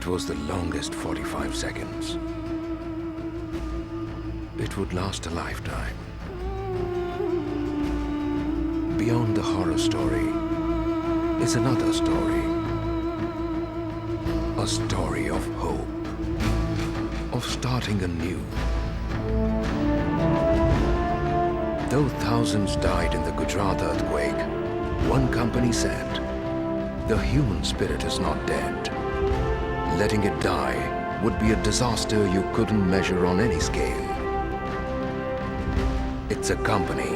It was the longest 45 seconds. It would last a lifetime. Beyond the horror story is another story. A story of hope, of starting anew. Though thousands died in the Gujarat earthquake, one company said, the human spirit is not dead. Letting it die would be a disaster you couldn't measure on any scale. It's a company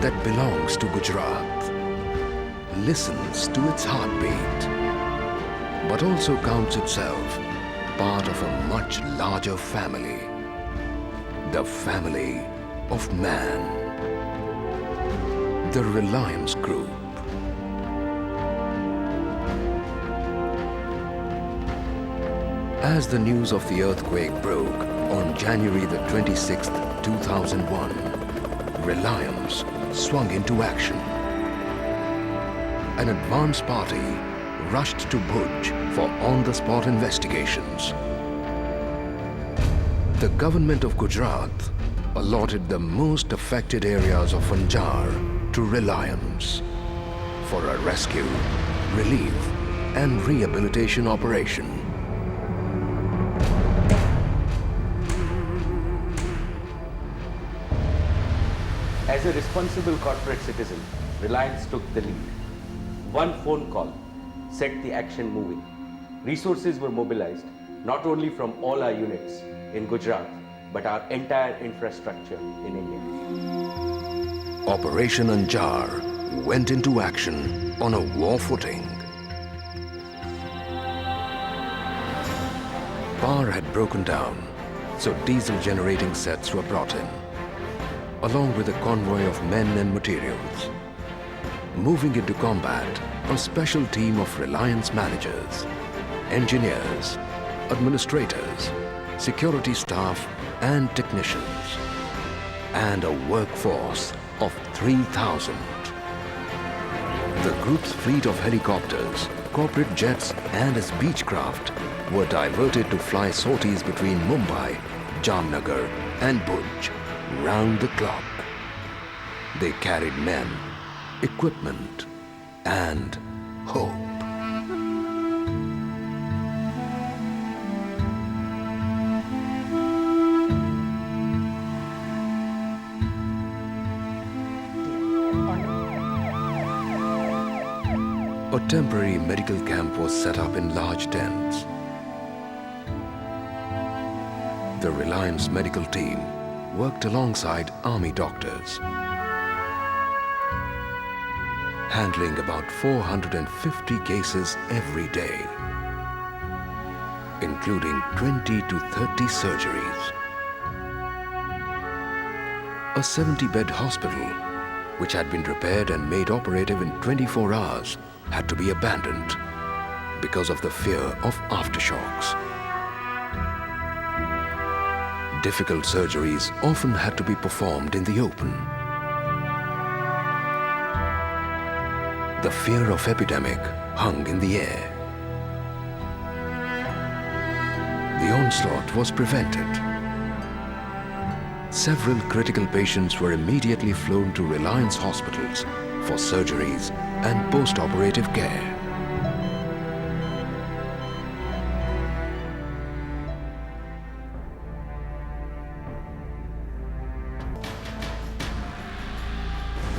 that belongs to Gujarat, listens to its heartbeat, but also counts itself part of a much larger family, the family of man, the Reliance Group. As the news of the earthquake broke on January the 26th, 2001, Reliance swung into action. An advance party rushed to Bhuj for on-the-spot investigations. The government of Gujarat allotted the most affected areas of Anjar to Reliance for a rescue, relief, and rehabilitation operation. As a responsible corporate citizen, Reliance took the lead. One phone call set the action moving. Resources were mobilized, not only from all our units in Gujarat, but our entire infrastructure in India. Operation Anjar went into action on a war footing. Power had broken down, so diesel generating sets were brought in, along with a convoy of men and materials. Moving into combat, a special team of Reliance managers, engineers, administrators, security staff and technicians, and a workforce of 3,000. The group's fleet of helicopters, corporate jets and its Beechcraft were diverted to fly sorties between Mumbai, Jamnagar and Bhuj round the clock. They carried men, equipment, and hope. A temporary medical camp was set up in large tents. The Reliance medical team worked alongside army doctors, handling about 450 cases every day, including 20 to 30 surgeries. A 70-bed hospital, which had been repaired and made operative in 24 hours, had to be abandoned because of the fear of aftershocks. Difficult surgeries often had to be performed in the open. The fear of epidemic hung in the air. The onslaught was prevented. Several critical patients were immediately flown to Reliance hospitals for surgeries and post-operative care.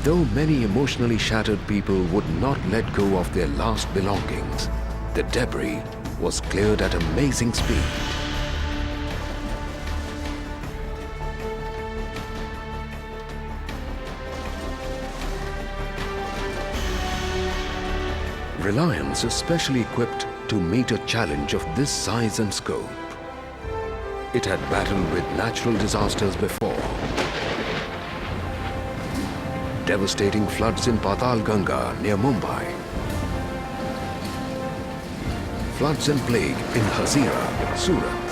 Though many emotionally shattered people would not let go of their last belongings, the debris was cleared at amazing speed. Reliance is specially equipped to meet a challenge of this size and scope. It had battled with natural disasters before. Devastating floods in Patal Ganga near Mumbai. Floods and plague in Hazira, Surat.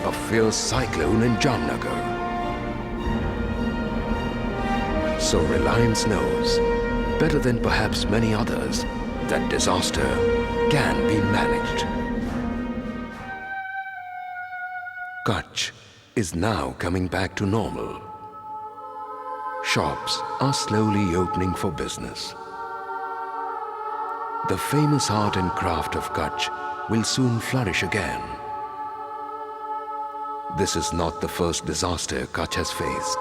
A fierce cyclone in Jamnagar. So Reliance knows, better than perhaps many others, that disaster can be managed. Kutch is now coming back to normal. Shops are slowly opening for business. The famous art and craft of Kutch will soon flourish again. This is not the first disaster Kutch has faced.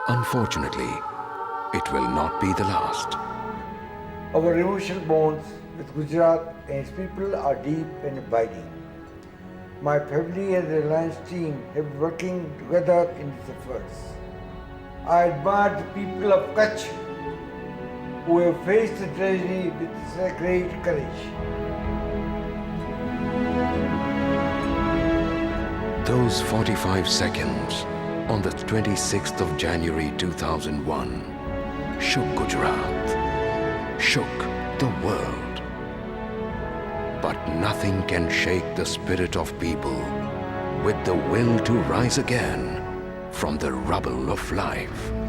Unfortunately, it will not be the last. Our emotional bonds with Gujarat and its people are deep and abiding. My family and the Reliance team have been working together in these efforts. I admire the people of Kutch who have faced the tragedy with such great courage. Those 45 seconds on the 26th of January 2001 shook Gujarat, shook the world. But nothing can shake the spirit of people with the will to rise again from the rubble of life.